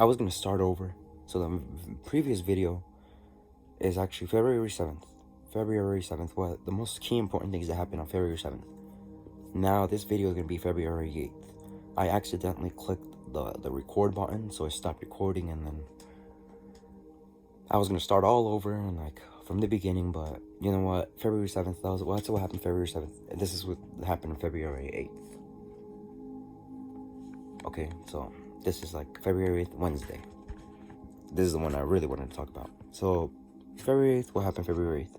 I was gonna start over. So the previous video is actually February 7th. February 7th. What the most key important things that happened on February 7th. Now this video is gonna be February 8th. I accidentally clicked the record button, so I stopped recording, and then I was gonna start all over and like from the beginning, but you know what? February 7th, that's what happened February 7th. And this is what happened on February 8th. Okay, so this is like February 8th, Wednesday. This is the one I really wanted to talk about. So February 8th, what happened February 8th?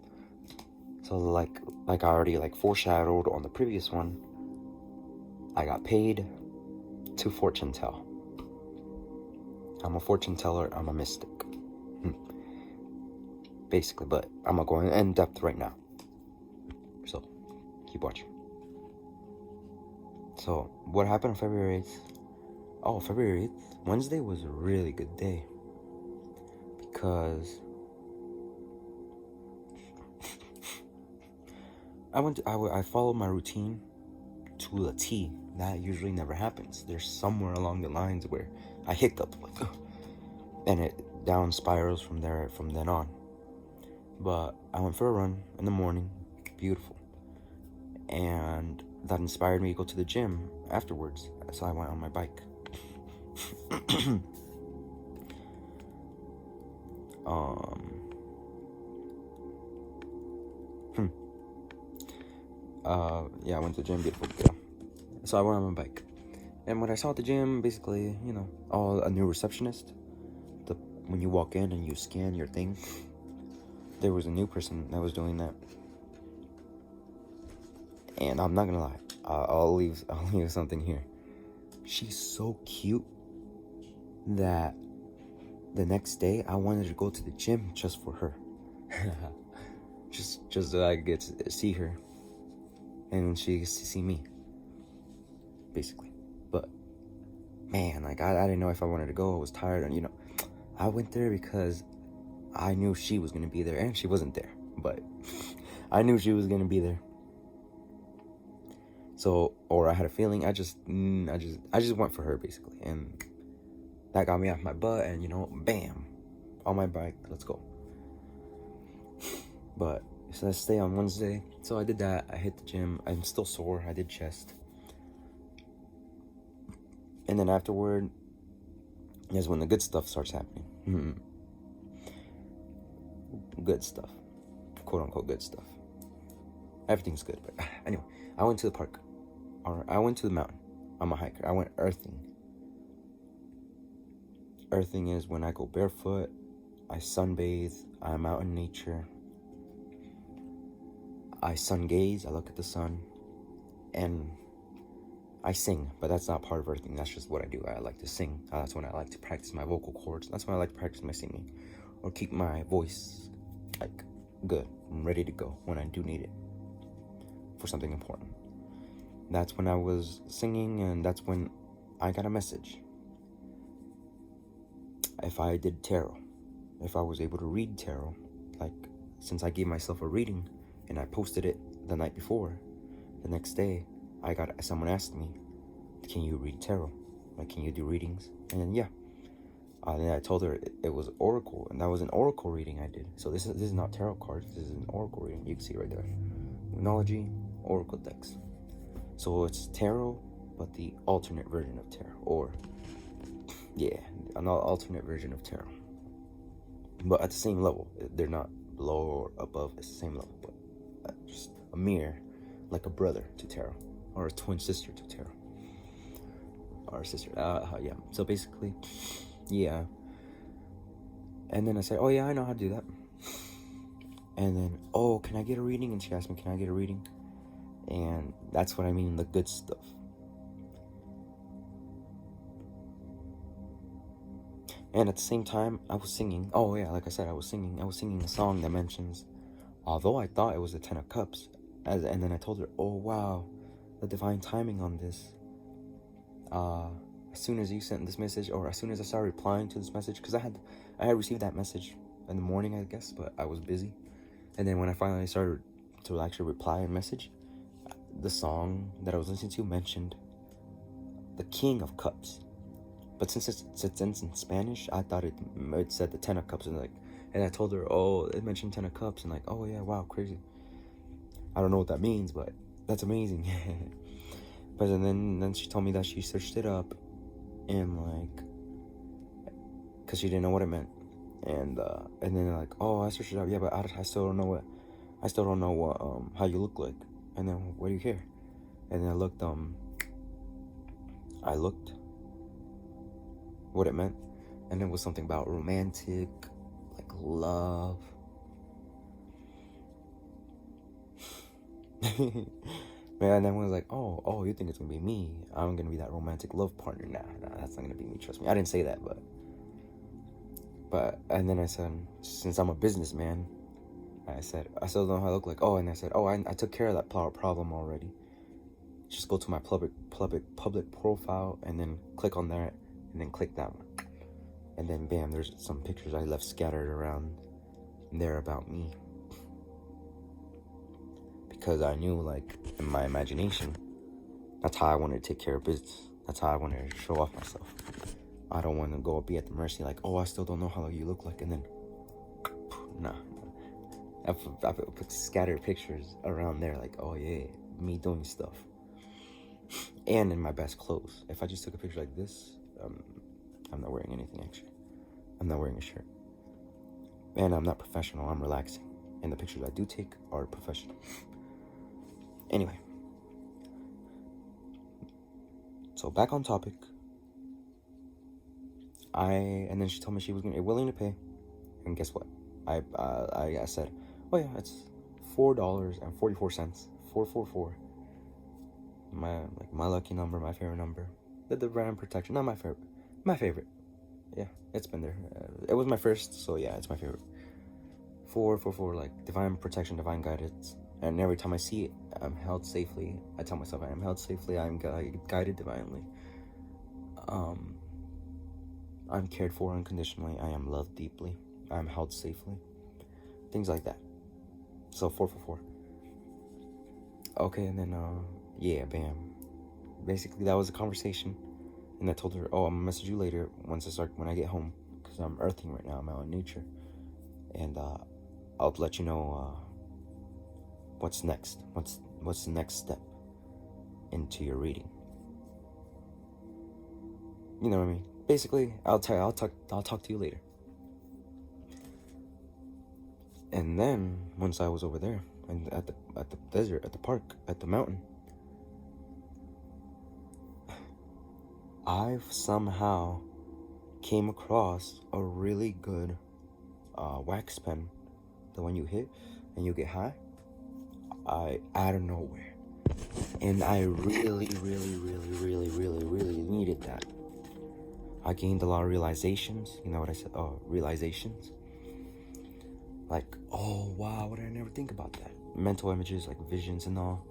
So like I already like foreshadowed on the previous one, I got paid to fortune tell. I'm a fortune teller, I'm a mystic. Basically, but I'm not going in depth right now. So keep watching. So what happened on February 8th? Oh, February 8th, Wednesday was a really good day. Because I followed my routine to a T. That usually never happens. There's somewhere along the lines where I hiccup, and it down spirals from then on. But I went for a run in the morning, beautiful, and that inspired me to go to the gym afterwards. So I went on my bike. Yeah, I went to the gym, beautiful. Yeah. So I went on my bike. And when I saw at the gym, basically, a new receptionist. When you walk in and you scan your thing, there was a new person that was doing that. And I'm not gonna lie, I'll leave something here. She's so cute that the next day I wanted to go to the gym just for her. just so I could get to see her, and she gets to see me, basically. But man, like I didn't know if I wanted to go. I was tired, and I went there because I knew she was gonna be there, and she wasn't there, but I knew she was gonna be there. So, or I had a feeling. I just went for her, basically, and that got me off my butt, and bam, on my bike, let's go. But so let's stay on Wednesday. So I did that. I hit the gym. I'm still sore. I did chest, and then afterward is when the good stuff starts happening. Good stuff, quote unquote good stuff. Everything's good, but anyway, I went to the park, or I went to the mountain. I'm a hiker. I went earthing. Earthing is when I go barefoot, I sunbathe, I'm out in nature, I sun gaze, I look at the sun, and I sing. But that's not part of earthing. That's just what I do. I like to sing. That's when I like to practice my vocal cords. That's when I like to practice my singing, or keep my voice like good and ready to go when I do need it for something important. That's when I was singing, and that's when I got a message. If I did tarot, if I was able to read tarot, like since I gave myself a reading and I posted it the night before, the next day someone asked me, can you read tarot? Like, can you do readings? And then then I told her it was oracle, and that was an oracle reading I did. So this is not tarot cards, this is an oracle reading. You can see right there, Lunology, oracle decks. So it's tarot, but the alternate version of tarot, or an alternate version of tarot, but at the same level. They're not below or above, it's the same level, but just a mirror, like a brother to tarot, or a twin sister to tarot, or a sister. So basically, and then I said, oh yeah, I know how to do that. And then, oh, can I get a reading? And she asked me, can I get a reading? And that's what I mean, the good stuff. And at the same time, I was singing. Oh yeah, like I said, I was singing a song that mentions, although I thought it was the Ten of Cups, and then I told her, oh wow, the divine timing on this. As soon as you sent this message, or as soon as I started replying to this message, because I had received that message in the morning, I guess, but I was busy. And then when I finally started to actually reply and message, the song that I was listening to mentioned the King of Cups. but since it's in Spanish, I thought it said the Ten of Cups, and like, and I told her, oh, it mentioned Ten of Cups, and like, oh yeah, wow, crazy. I don't know what that means, but that's amazing. But then she told me that she searched it up, and like, cause she didn't know what it meant, and then like, oh, I searched it up, yeah, but I still don't know what how you look like, and then what do you care? And then I looked what it meant, and it was something about romantic, like love. Man, and then was like, oh, you think it's gonna be me? I'm gonna be that romantic love partner. Nah, that's not gonna be me. Trust me. I didn't say that, but and then I said, since I'm a businessman, I said I still don't know how I look like. Oh, and I said, oh, I took care of that problem already. Just go to my public profile and then click on that, and then click that one, and then bam, there's some pictures I left scattered around there about me. Because I knew, like, in my imagination, that's how I wanted to take care of business. That's how I wanted to show off myself. I don't want to go be at the mercy, like, oh, I still don't know how you look like, and then, nah. I put scattered pictures around there, like, oh yeah, me doing stuff. And in my best clothes. If I just took a picture like this, I'm not wearing anything, actually. I'm not wearing a shirt. And I'm not professional, I'm relaxing. And the pictures I do take are professional. Anyway, so back on topic. And then she told me she was willing to pay, and guess what? I said, oh yeah, it's $4.44, 444. My lucky number, my favorite number. The Divine Protection, not my favorite, my favorite. Yeah, it's been there. It was my first, so yeah, it's my favorite. 444, like divine protection, divine guidance. And every time I see it, I'm held safely. I tell myself I am held safely. I am guided divinely. I'm cared for unconditionally. I am loved deeply. I am held safely. Things like that. So 444. Okay, and then yeah, bam. Basically, that was a conversation. And I told her, oh, I'm gonna message you later when I get home, because I'm earthing right now. I'm out in nature, and I'll let you know what's next. What's the next step into your reading? You know what I mean? Basically, I'll talk to you later. And then once I was over there and at the desert, at the park, at the mountain, I've somehow came across a really good wax pen, the one you hit and you get high, out of nowhere. And I really needed that. I gained a lot of realizations. You know what I said? Oh, realizations. Like, oh wow, what did I never think about that? Mental images, like visions and all.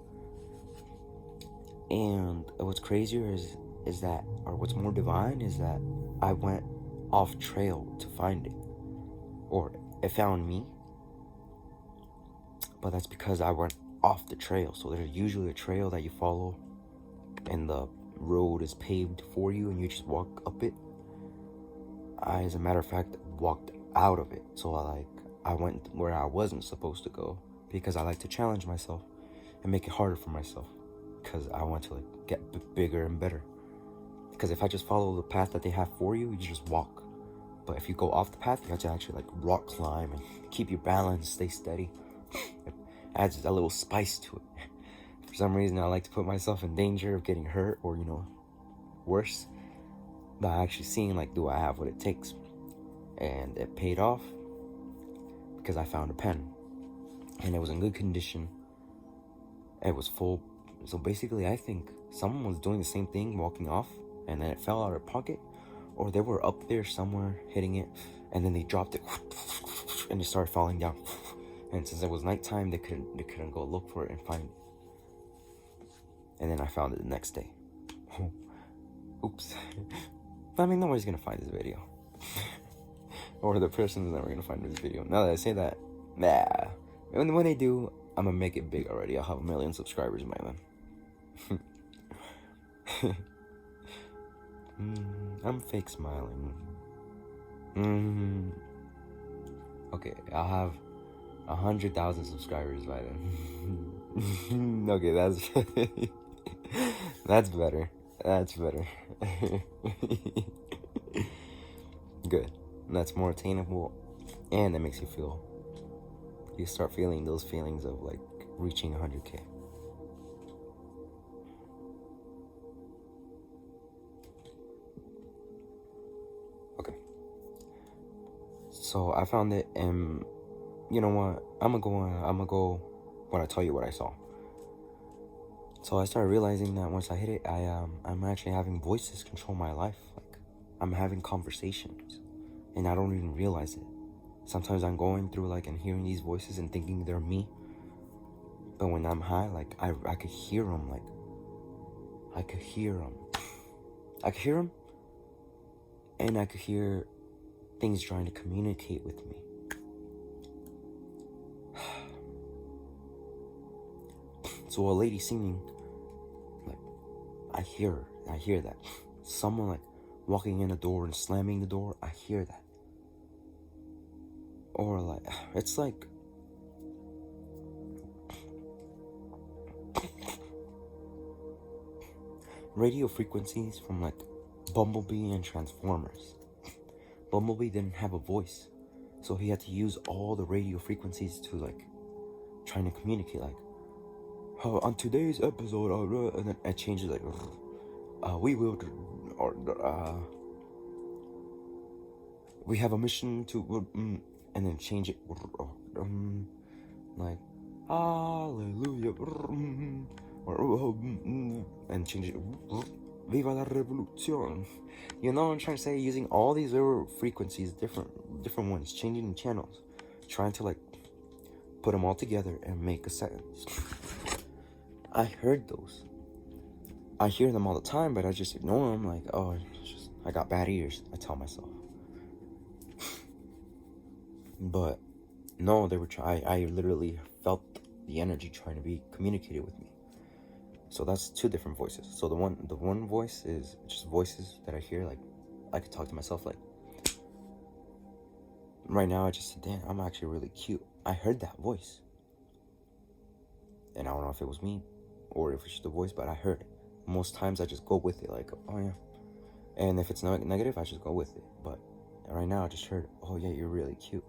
And what's crazier is that, or what's more divine, is that I went off trail to find it. Or it found me. But that's because I went off the trail. So there's usually a trail that you follow, and the road is paved for you, and you just walk up it. I, as a matter of fact, walked out of it. So I went where I wasn't supposed to go, because I like to challenge myself and make it harder for myself, because I want to get bigger and better. Because if I just follow the path that they have for you, you just walk. But if you go off the path, you have to actually rock climb and keep your balance, stay steady. It adds a little spice to it. For some reason, I like to put myself in danger of getting hurt or, worse, by actually seeing, do I have what it takes? And it paid off, because I found a pen. And it was in good condition. It was full. So basically, I think someone was doing the same thing, walking off, and then it fell out of their pocket. Or they were up there somewhere, hitting it, and then they dropped it, and it started falling down. And since it was nighttime, they couldn't go look for it and find it. And then I found it the next day. Oops. But I mean, nobody's gonna find this video. Or the person's never gonna find this video. Now that I say that, nah. When they do, I'm gonna make it big already. I'll have 1 million subscribers by then. I'm fake smiling. Okay, I'll have 100,000 subscribers by then. Okay, that's better. That's better. Good. That's more attainable, and that makes you start feeling those feelings of like reaching 100K. Okay. So I found it, and you know what? I'm gonna go when I tell you what I saw. So I started realizing that once I hit it, I'm actually having voices control my life. Like I'm having conversations, and I don't even realize it. Sometimes I'm going through like and hearing these voices and thinking they're me. But when I'm high, like I could hear them. Like I could hear them. I could hear them, and I could hear things trying to communicate with me. So a lady singing, like I hear her. I hear that. Someone like walking in a door and slamming the door, I hear that. Or like, it's like radio frequencies from like Bumblebee and Transformers. Bumblebee didn't have a voice, so he had to use all the radio frequencies to like trying to communicate. Like, on today's episode, and then it changes like, we will, or we have a mission to, and then change it, like, hallelujah, or and change it, viva la revolucion. You know what I'm trying to say? Using all these little frequencies, different ones, changing channels, trying to like put them all together and make a sentence. I heard those. I hear them all the time, but I just ignore them. Like, oh, I got bad ears, I tell myself. But no, they were I literally felt the energy trying to be communicated with me. So that's two different voices. So the one voice is just voices that I hear. Like I could talk to myself. Like right now, I just said, "Damn, I'm actually really cute." I heard that voice, and I don't know if it was me or if it's just the voice, but I heard it. Most times I just go with it. Like, oh yeah. And if it's not negative, I just go with it. But right now, I just heard, oh yeah, you're really cute.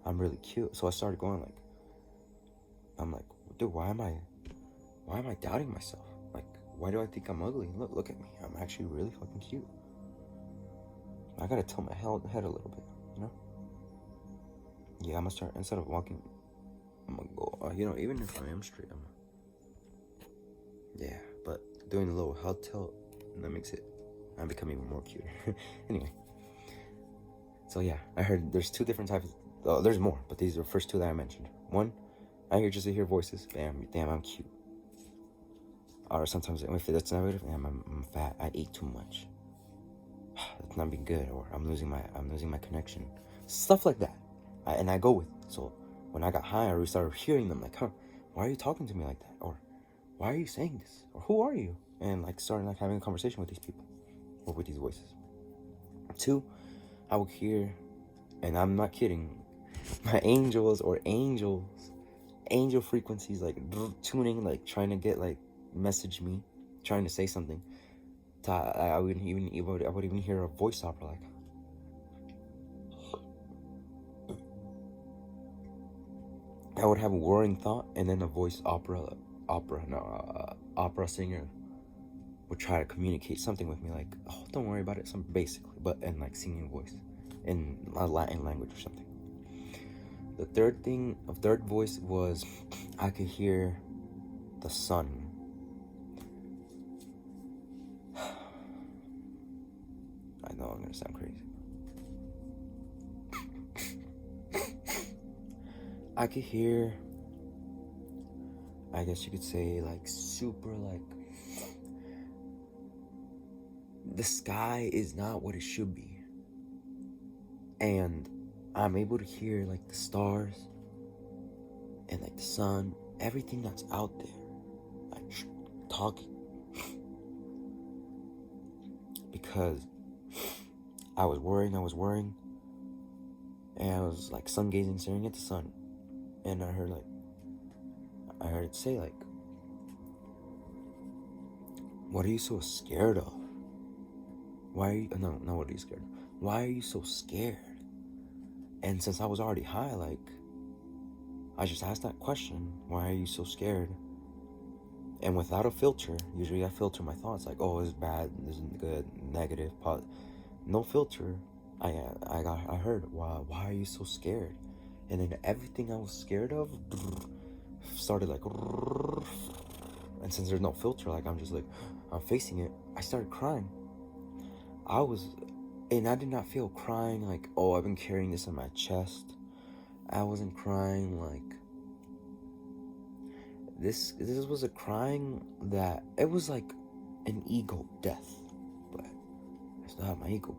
I'm really cute. So I started going like, I'm like, dude, why am I doubting myself? Like, why do I think I'm ugly? Look at me. I'm actually really fucking cute. I gotta tilt my head a little bit, you know? Yeah, I'm gonna start, instead of walking, I'm gonna go, even if I am straight, yeah, but doing a little head tilt, that makes it, I'm becoming even more cuter. Anyway. So yeah, I heard there's two different types. There's more, but these are the first two that I mentioned. One, I hear voices. Damn, I'm cute. Or sometimes if that's negative, damn, I'm fat. I ate too much. It's not being good, or I'm losing my connection. Stuff like that, and I go with it. So when I got high, I started hearing them like, why are you talking to me like that? Or why are you saying this? Or who are you? And like starting like having a conversation with these people, or with these voices. Two, I would hear, and I'm not kidding, my angel frequencies like tuning, like trying to get like message me, trying to say something. I would even hear a voice opera like. I would have a whirring thought, and then a voice opera singer would try to communicate something with me, like, oh, don't worry about it, something basically, but in like singing voice, in a Latin language or something. The third voice was, I could hear the sun. I know I'm gonna sound crazy. I could hear, I guess you could say, like super like, the sky is not what it should be. And I'm able to hear like the stars and like the sun, everything that's out there, like talking. Because I was worrying, and I was like sun gazing, staring at the sun, and I heard it say like, "What are you so scared of? Why are you no? What are you scared of? Why are you so scared?" And since I was already high, like, I just asked that question, "Why are you so scared?" And without a filter, usually I filter my thoughts like, "Oh, this is bad, this isn't good, negative, positive." No filter. I heard, why are you so scared? And then everything I was scared of started like, and since there's no filter, like I'm just like, I'm facing it. I started crying. And I did not feel crying like, oh, I've been carrying this in my chest. I wasn't crying like this was a crying that it was like an ego death, but I still have my ego,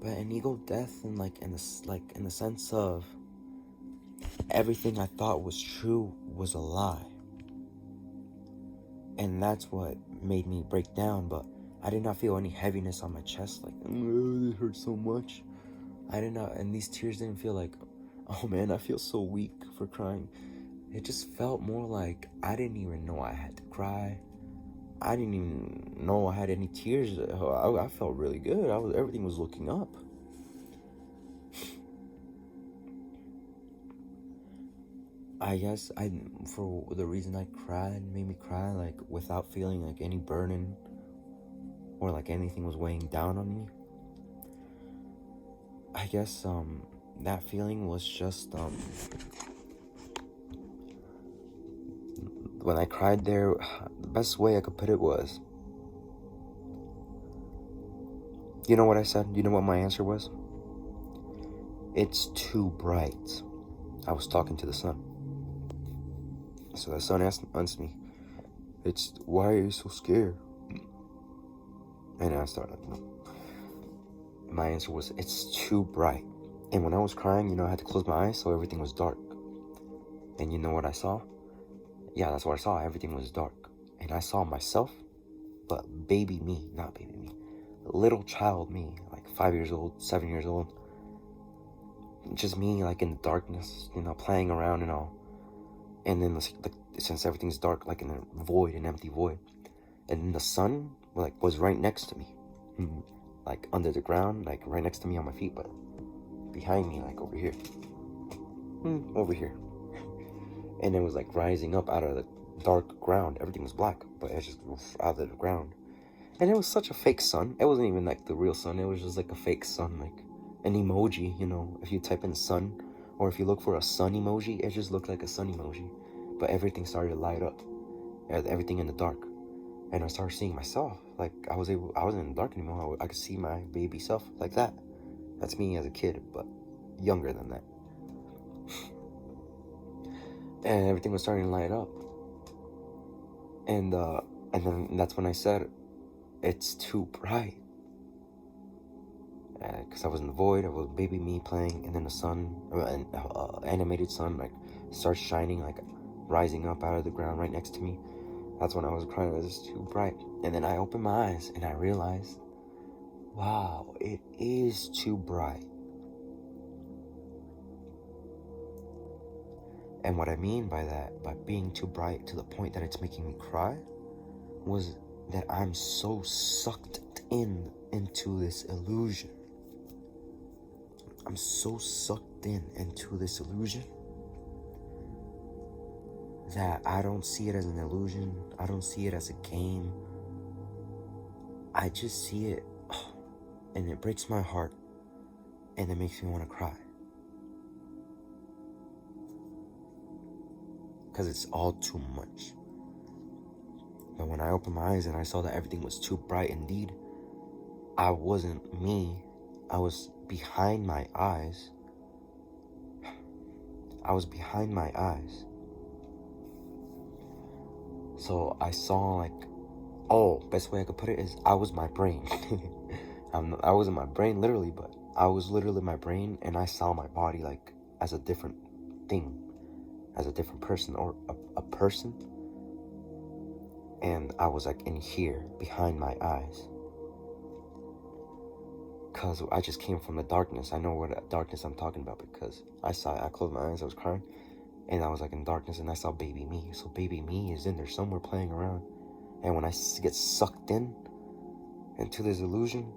but an ego death, and like in the sense of everything I thought was true was a lie, and that's what made me break down. But I did not feel any heaviness on my chest, like, oh, it hurts so much. I did not, and these tears didn't feel like, oh man, I feel so weak for crying. It just felt more like I didn't even know I had to cry. I didn't even know I had any tears. I felt really good. Everything was looking up. I guess for the reason I cried, made me cry, like without feeling like any burden or like anything was weighing down on me. I guess that feeling was just when I cried there, the best way I could put it was, you know what I said? You know what my answer was? It's too bright. I was talking to the sun. So the sun asked me, why are you so scared? And I started, my answer was, it's too bright. And when I was crying, I had to close my eyes, so everything was dark. And you know what I saw? Yeah, that's what I saw. Everything was dark. And I saw myself, but baby me, not baby me, little child me, like 5 years old, 7 years old. Just me, like in the darkness, playing around and all. And then since everything's dark, like in a void, an empty void. And then the sun, like, was right next to me. Like under the ground, like right next to me on my feet, but behind me, like over here. Over here. And it was like rising up out of the dark ground. Everything was black, but it just out of the ground. And it was such a fake sun. It wasn't even like the real sun. It was just like a fake sun, like an emoji, if you type in sun, or if you look for a sun emoji, it just looked like a sun emoji. But everything started to light up, everything in the dark. And I started seeing myself, like I wasn't in the dark anymore. I could see my baby self like that. That's me as a kid, but younger than that. And everything was starting to light up. And then that's when I said, it's too bright. Because I was in the void, I was baby me playing, and then the sun, animated sun, like starts shining, like rising up out of the ground right next to me. That's when I was crying. It was too bright. And then I opened my eyes and I realized, wow, it is too bright. And what I mean by that, by being too bright to the point that it's making me cry, was that I'm so sucked into this illusion. I'm so sucked into this illusion that I don't see it as an illusion. I don't see it as a game. I just see it, and it breaks my heart, and it makes me want to cry. Because it's all too much. But when I opened my eyes and I saw that everything was too bright indeed, I wasn't me. I was behind my eyes. So I saw best way I could put it is I was my brain. I wasn't my brain literally, but I was literally my brain, and I saw my body like as a different thing, as a different person, or a person. And I was like in here behind my eyes. because I just came from the darkness. I know what darkness I'm talking about because I closed my eyes, I was crying, and I was like in darkness, and I saw baby me. So baby me is in there somewhere playing around, and when I get sucked into this illusion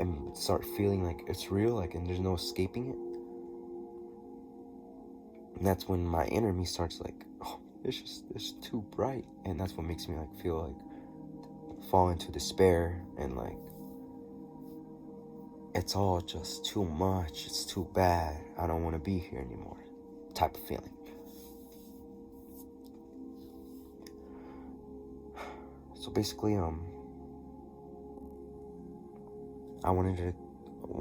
and start feeling like it's real, like, and there's no escaping it, and that's when my inner me starts like, oh, it's too bright, and that's what makes me like feel like fall into despair and like it's all just too much, it's too bad, I don't want to be here anymore type of feeling. So basically, I wanted to,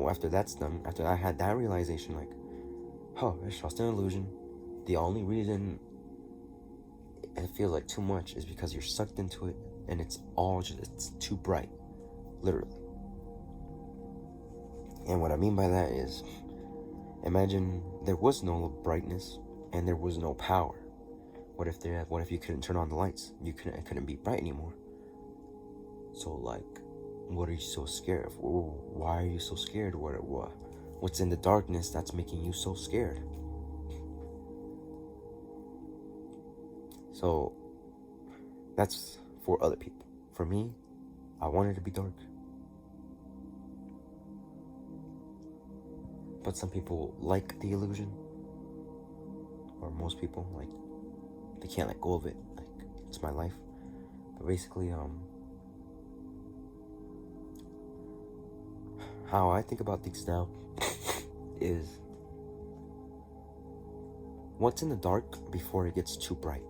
after that's done, after I had that realization, like, oh, it's just an illusion. The only reason it feels like too much is because you're sucked into it, and it's too bright, literally. And what I mean by that is, imagine there was no brightness and there was no power. What if you couldn't turn on the lights? It couldn't be bright anymore. So like, what are you so scared of? Why are you so scared? What's in the darkness that's making you so scared? So that's for other people. For me, I wanted to be dark. But some people like the illusion, or most people, like, they can't let go of it. Like, it's my life. But basically, how I think about things now is what's in the dark before it gets too bright.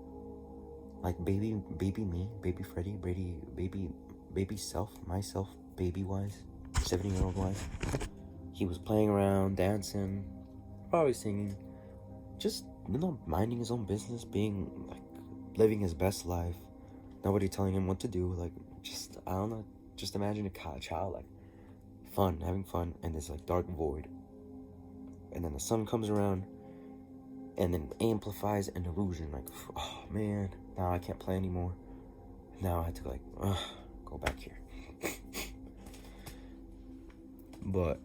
Like baby me, baby Freddy, baby self, myself, baby wise, 7-year-old wise. He was playing around, dancing, probably singing, just, minding his own business, being like, living his best life. Nobody telling him what to do. Like, just, I don't know, just imagine a child, like, having fun in this like dark void. And then the sun comes around and then amplifies an illusion, like, oh man, now I can't play anymore. Now I have to like, go back here. But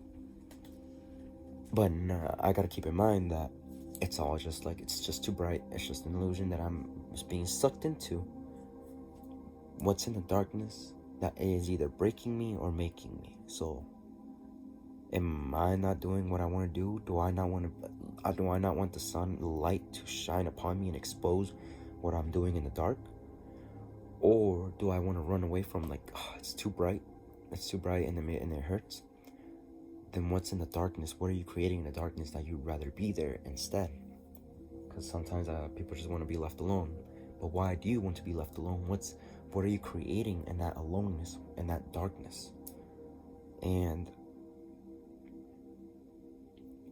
nah, I gotta keep in mind that it's all just like, it's just too bright. It's just an illusion that I'm just being sucked into. What's in the darkness that is either breaking me or making me. So am I not doing what I want to do? Do I not want the sunlight to shine upon me and expose what I'm doing in the dark? Or do I want to run away from, like, it's too bright and it hurts? Then what's in the darkness? What are you creating in the darkness that you'd rather be there instead? Because sometimes people just want to be left alone. But why do you want to be left alone? What are you creating in that aloneness, in that darkness? And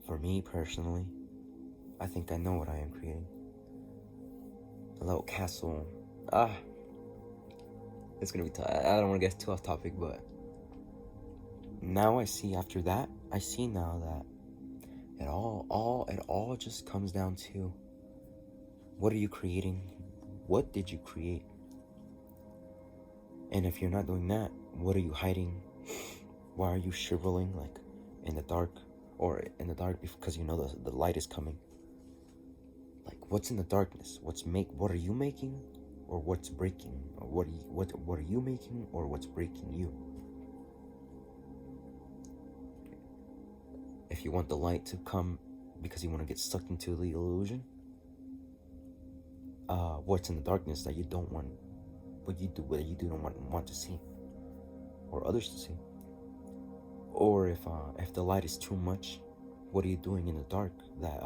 for me personally, I think I know what I am creating. A little castle. It's gonna be tough. I don't want to get too off topic, but now I see now that it all just comes down to, what are you creating? What did you create? And if you're not doing that, what are you hiding? Why are you shriveling, like, in the dark? Or in the dark because you know the light is coming. Like, what's in the darkness? What are you making, or what's breaking? Or what are you making, or what's breaking you? If you want the light to come because you want to get sucked into the illusion, what's in the darkness that you don't want? What you do not want to see, or others to see? Or if the light is too much, what are you doing in the dark that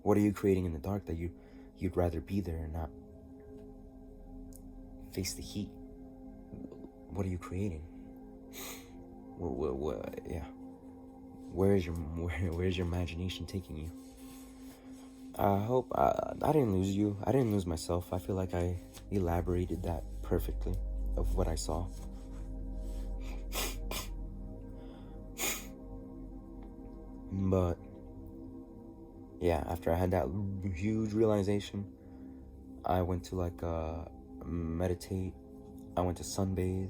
what are you creating in the dark that you'd rather be there and not face the heat? What are you creating? Yeah. Where's your imagination taking you? I hope I didn't lose you. I didn't lose myself. I feel like I elaborated that perfectly of what I saw. But yeah, after I had that huge realization, I went to like meditate. I went to sunbathe.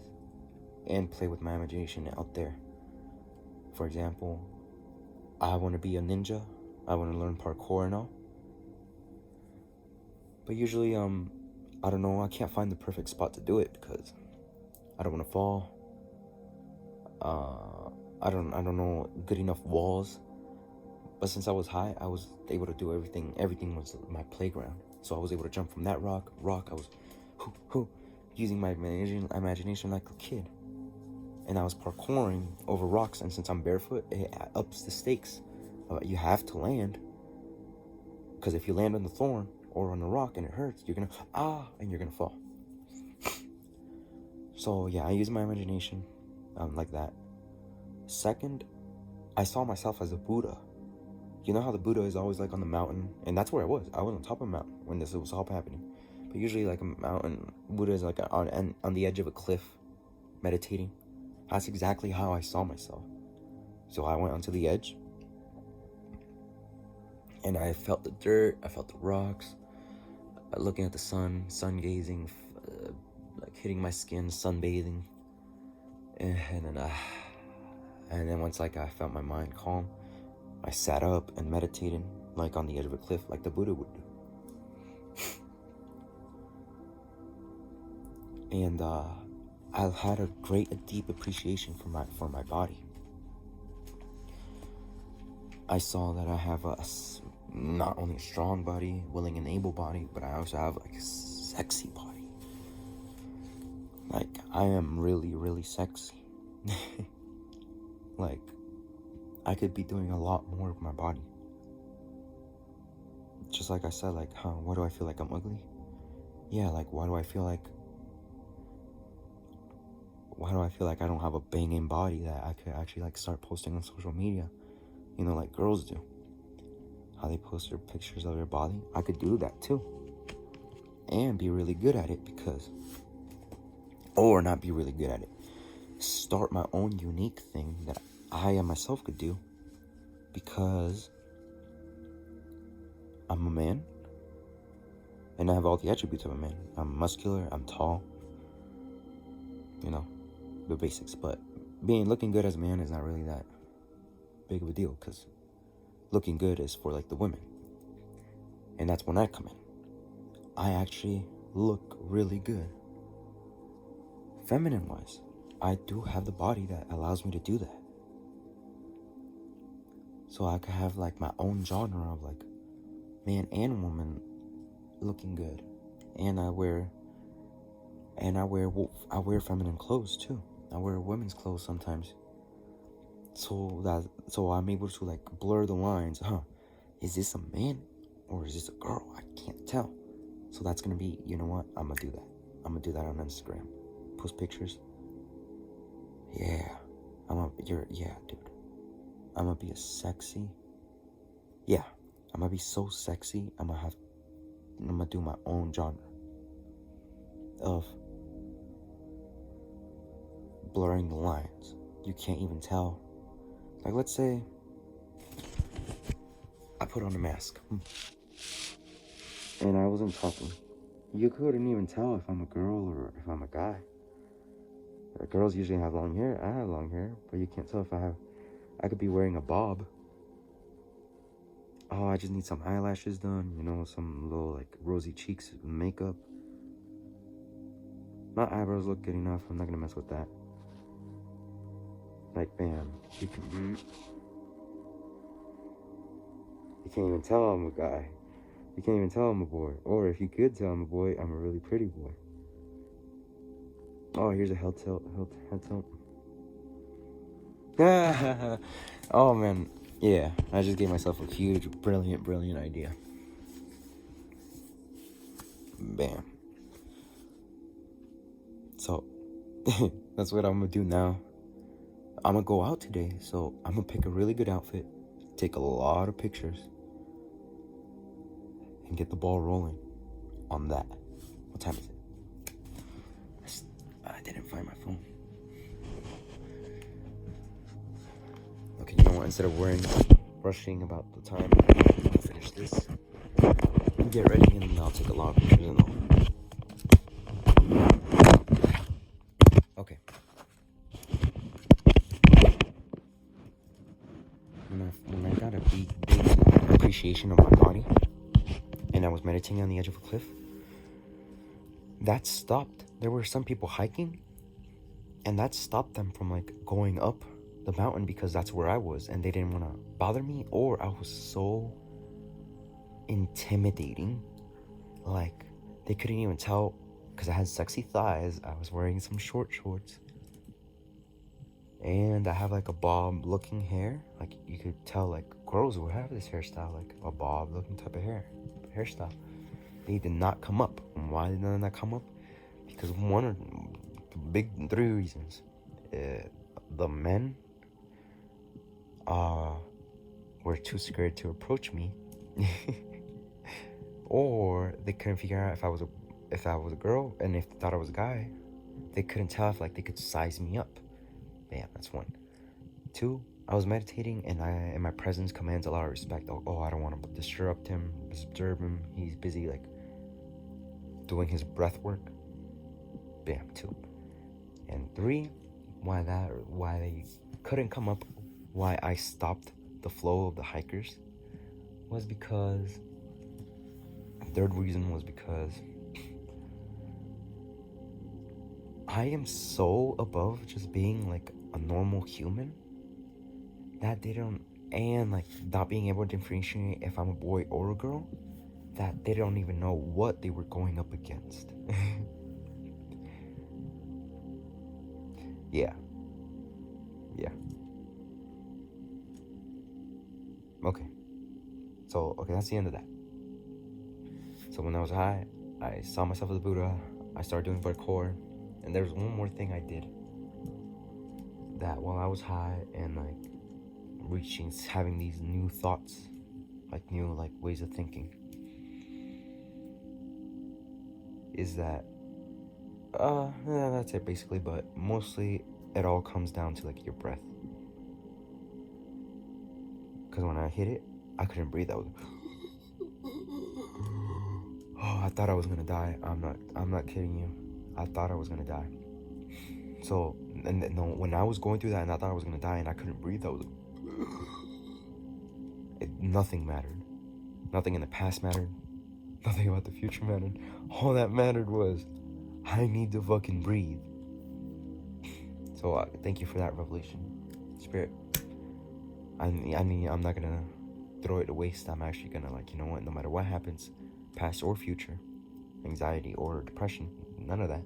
and play with my imagination out there. For example, I want to be a ninja. I want to learn parkour and all. But usually, I don't know, I can't find the perfect spot to do it because I don't want to fall. I don't know good enough walls. But since I was high, I was able to do everything. Everything was my playground. So I was able to jump from that rock. I was using my imagination like a kid. And I was parkouring over rocks. And since I'm barefoot, it ups the stakes. You have to land. Because if you land on the thorn or on the rock and it hurts, you're going to, and you're going to fall. So yeah, I use my imagination like that. Second, I saw myself as a Buddha. You know how the Buddha is always like on the mountain? And that's where I was. I was on top of a mountain when this was all happening. But usually like a mountain, Buddha is like on the edge of a cliff, meditating. That's exactly how I saw myself. So I went onto the edge. And I felt the dirt, I felt the rocks, looking at the sun gazing, like hitting my skin, sunbathing. And then once like I felt my mind calm, I sat up and meditated like on the edge of a cliff like the Buddha would do. And I had a deep appreciation for my body. I saw that I have not only a strong body, willing and able body, but I also have like a sexy body. Like I am really, really sexy. Like I could be doing a lot more with my body. Just like I said, like, why do I feel like I'm ugly? Yeah, like why do I feel like I don't have a banging body that I could actually like start posting on social media? You know, like girls do. How they post their pictures of their body. I could do that too. And be really good at it or not be really good at it. Start my own unique thing that I and myself could do because I'm a man and I have all the attributes of a man. I'm muscular, I'm tall, you know, the basics. But looking good as a man is not really that big of a deal because looking good is for like the women. And that's when I come in. I actually look really good. Feminine wise, I do have the body that allows me to do that. So I could have like my own genre of like man and woman looking good. And I wear feminine clothes too. I wear women's clothes sometimes. So I'm able to like blur the lines. Is this a man or is this a girl? I can't tell. So that's gonna be, you know what? I'm gonna do that. I'm gonna do that on Instagram. Post pictures. Yeah, dude. I'm gonna be a sexy. Yeah, I'm gonna be so sexy. I'm gonna do my own genre of blurring the lines. You can't even tell. Like, let's say I put on a mask and I wasn't talking. You couldn't even tell if I'm a girl or if I'm a guy. Girls usually have long hair. I have long hair, but you can't tell if I could be wearing a bob. Oh, I just need some eyelashes done, you know, some little like rosy cheeks and makeup. My eyebrows look good enough. I'm not gonna mess with that. Like, bam, you can't even tell I'm a guy. You can't even tell I'm a boy. Or if you could tell I'm a boy, I'm a really pretty boy. Oh, here's a head tilt. Oh, man. Yeah, I just gave myself a huge, brilliant idea. Bam. So, that's what I'm gonna do now. I'm gonna go out today, so I'm gonna pick a really good outfit, take a lot of pictures, and get the ball rolling on that. What time is it? I didn't find my phone. Okay, you know what? Instead of rushing about the time, I'll finish this, get ready, and then I'll take a lot of pictures and all. Okay. when I got a big appreciation of my body, and I was meditating on the edge of a cliff, that stopped. There were some people hiking, and that stopped them from like going up the mountain because that's where I was, and they didn't want to bother me, or I was so intimidating, like they couldn't even tell because I had sexy thighs. I was wearing some short shorts, and I have like a bob looking hair. Like you could tell like girls would have this hairstyle, like a bob looking type of hairstyle. They did not come up. And why did they not come up? Because one of the big 3 reasons. The men were too scared to approach me. Or they couldn't figure out if I was a girl, and if they thought I was a guy, they couldn't tell if like they could size me up. Yeah, that's 1. 2, I was meditating, and my presence commands a lot of respect. Oh, I don't want to disturb him. He's busy like doing his breath work. Bam, 2. And 3, why they couldn't come up, why I stopped the flow of the hikers, was because, the 3rd reason was because I am so above just being like a normal human that they don't, and like not being able to differentiate if I'm a boy or a girl, that they don't even know what they were going up against. Yeah. Okay, that's the end of that. So when I was high, I saw myself as a Buddha. I started doing parkour, and there's one more thing I did. That while I was high and like having these new thoughts, like new like ways of thinking, is that yeah, that's it basically. But mostly it all comes down to like your breath. Because when I hit it, I couldn't breathe. I was I thought I was gonna die. I'm not kidding you. I thought I was gonna die. So, when I was going through that and I thought I was gonna die and I couldn't breathe, I was nothing mattered. Nothing in the past mattered. Nothing about the future mattered. All that mattered was I need to fucking breathe. So thank you for that revelation, Spirit. I mean, I'm not gonna throw it to waste. I'm actually gonna like, you know what? No matter what happens, past or future, anxiety or depression, none of that.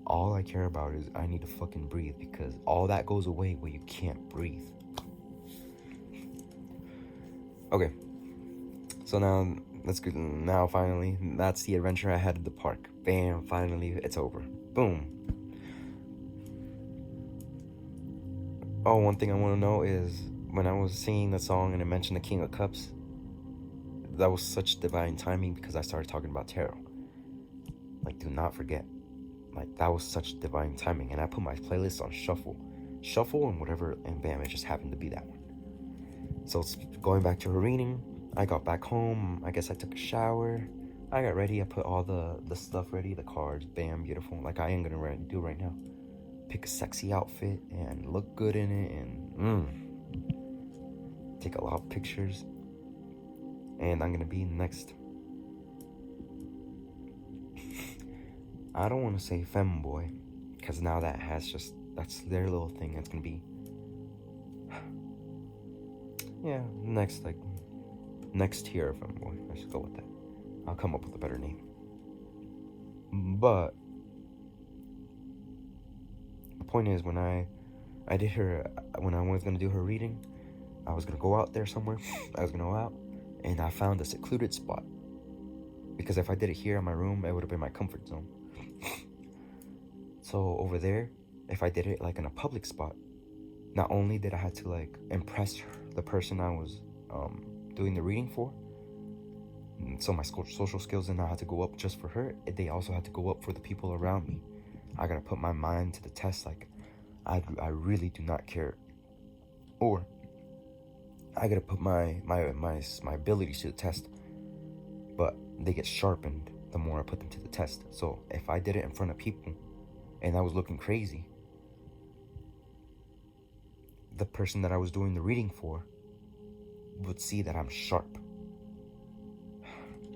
All I care about is I need to fucking breathe, because all that goes away when you can't breathe. Okay. So now, let's go. Now, finally, that's the adventure I had at the park. Bam, finally, it's over. Boom. Oh, one thing I want to know is, when I was singing the song and it mentioned the King of Cups, that was such divine timing because I started talking about tarot. Like, do not forget. Like, that was such divine timing. And I put my playlist on shuffle and whatever, and bam, it just happened to be that one. So going back to her reading, I got back home. I guess I took a shower. I got ready. I put all the stuff ready, the cards, bam, beautiful. Like I am gonna do right now. Pick a sexy outfit and look good in it, and take a lot of pictures. And I'm gonna be next. I don't want to say femboy, because now that's their little thing. That's gonna be, yeah, next tier of femboy. I should go with that. I'll come up with a better name. But the point is, when I was gonna do her reading, I was gonna go out there somewhere. I was gonna go out, and I found a secluded spot, because if I did it here in my room, it would have been my comfort zone. So over there, if I did it like in a public spot, not only did I have to like impress the person I was doing the reading for, so my social skills did not have to go up just for her, they also had to go up for the people around me. I gotta put my mind to the test. Like I really do not care, or I gotta put my abilities to the test, but they get sharpened the more I put them to the test. So if I did it in front of people and I was looking crazy, the person that I was doing the reading for would see that I'm sharp.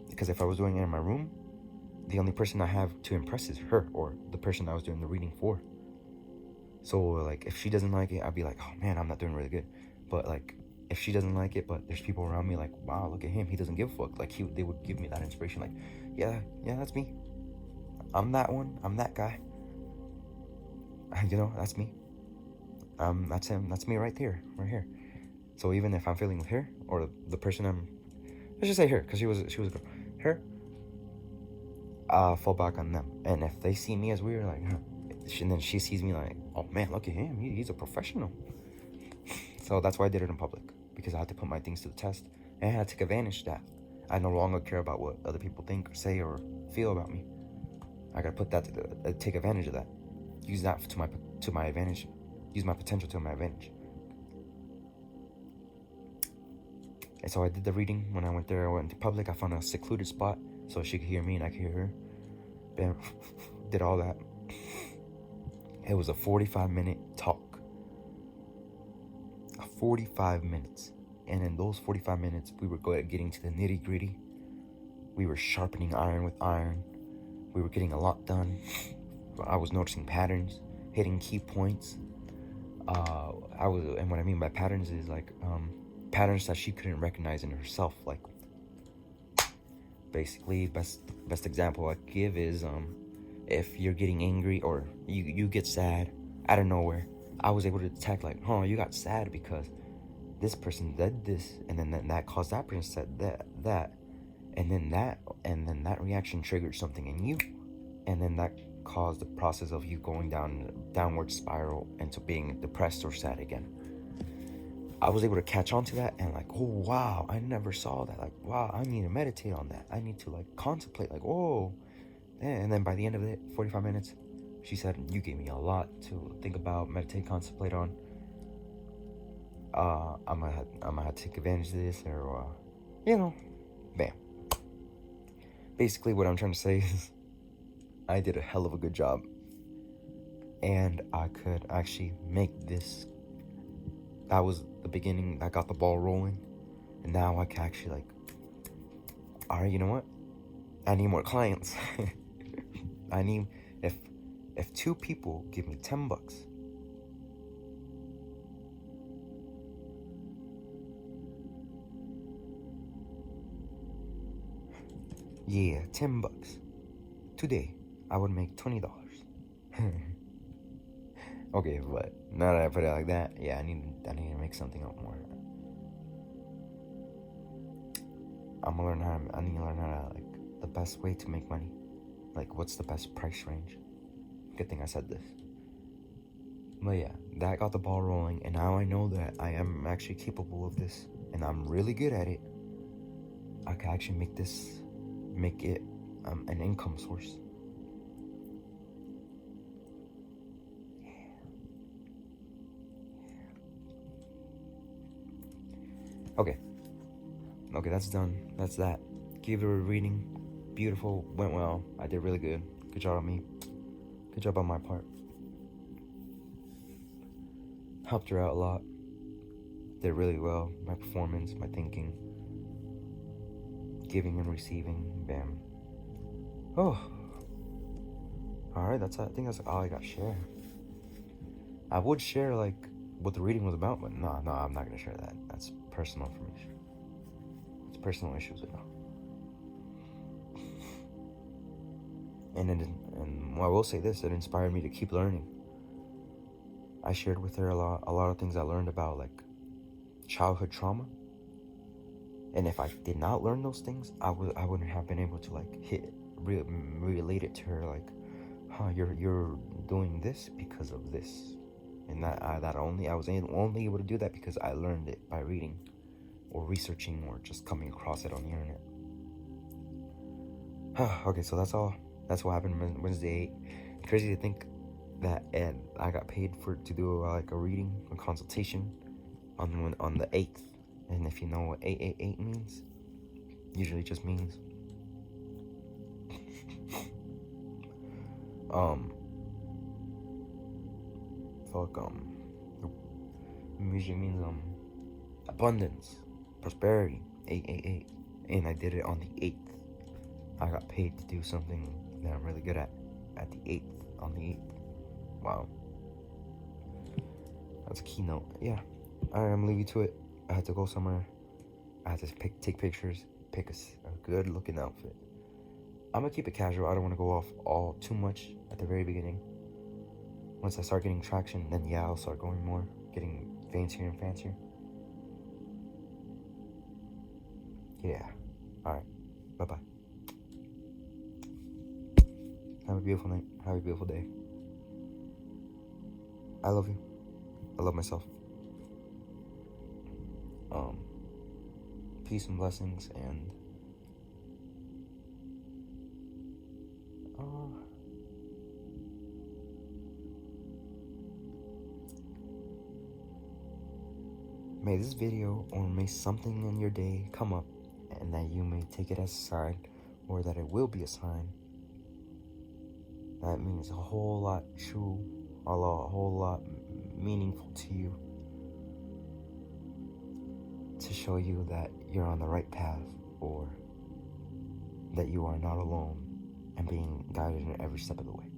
Because if I was doing it in my room, the only person I have to impress is her, or the person I was doing the reading for. So like, if she doesn't like it, I'd be like, oh man, I'm not doing really good. But like, if she doesn't like it, but there's people around me like, wow, look at him, he doesn't give a fuck. Like, they would give me that inspiration, like, yeah, that's me. I'm that one. I'm that guy. You know, that's me. That's him. That's me right there, right here. So even if I'm feeling with her, or the person let's just say her, because she was a girl. Her, I'll fall back on them. And if they see me as weird, like, and then she sees me like, oh man, look at him. He's a professional. So that's why I did it in public, because I had to put my things to the test, and I had to take advantage of that. I no longer care about what other people think or say or feel about me. I gotta put that take advantage of that. Use that to my advantage. Use my potential to my advantage. And so I did the reading. When I went there, I went to public. I found a secluded spot so she could hear me and I could hear her. Bam. Did all that. It was a 45-minute talk. 45 minutes. And in those 45 minutes, we were getting to the nitty-gritty. We were sharpening iron with iron. We were getting a lot done. I was noticing patterns, hitting key points. And what I mean by patterns is like patterns that she couldn't recognize in herself. Like, basically, best example I give is if you're getting angry or you get sad out of nowhere, I was able to detect like, you got sad because this person did this, and then that caused that person said that, and then that reaction triggered something in you, and then that caused the process of you going downward spiral into being depressed or sad again. I was able to catch on to that and like, oh wow, I never saw that. Like, wow, I need to meditate on that. I need to like contemplate, like, oh. And then by the end of it, 45 minutes, she said, you gave me a lot to think about, meditate, contemplate on. I'm gonna have to take advantage of this, or bam. Basically, what I'm trying to say is, I did a hell of a good job, and I could actually make this. That was the beginning. I got the ball rolling, and now I can actually like, all right, you know what? I need more clients. I need, if 2 people give me $10, yeah, $10 today, I would make $20. Okay, but now that I put it like that, yeah, I need to make something up more. I need to learn how to like the best way to make money. Like, what's the best price range? Good thing I said this. But yeah, that got the ball rolling, and now I know that I am actually capable of this, and I'm really good at it. I can actually make it an income source. Okay, that's done. That's that. Gave her a reading. Beautiful. Went well. I did really good. Good job on me. Good job on my part. Helped her out a lot. Did really well. My performance, my thinking. Giving and receiving. Bam. Oh. Alright, I think that's all I got to share. I would share like what the reading was about, but no, I'm not gonna share that. That's personal information. It's personal issues right now. And I will say this, it inspired me to keep learning. I shared with her a lot of things I learned about like childhood trauma. And if I did not learn those things, I wouldn't have been able to like relate it to her like, you're doing this because of this. And I was only able to do that because I learned it by reading or researching or just coming across it on the internet. Okay, so that's all. That's what happened Wednesday 8. Crazy to think that I got paid to do like a reading, a consultation on the 8th. And if you know what 888 means, usually just means Music means abundance, prosperity. 888. And I did it on the 8th. I got paid to do something that I'm really good at the 8th, on the 8th. Wow. That's a keynote. Yeah. Alright, I'm gonna leave you to it. I had to go somewhere. I had to take pictures, pick a good looking outfit. I'm gonna keep it casual. I don't want to go off all too much at the very beginning. Once I start getting traction, then yeah, I'll start going more, getting fancier and fancier. Yeah. Alright. Bye-bye. Have a beautiful night. Have a beautiful day. I love you. I love myself. Peace and blessings, and may this video or may something in your day come up, and that you may take it as a sign, or that it will be a sign that means a whole lot true, a whole lot meaningful to you, to show you that you're on the right path, or that you are not alone and being guided in every step of the way.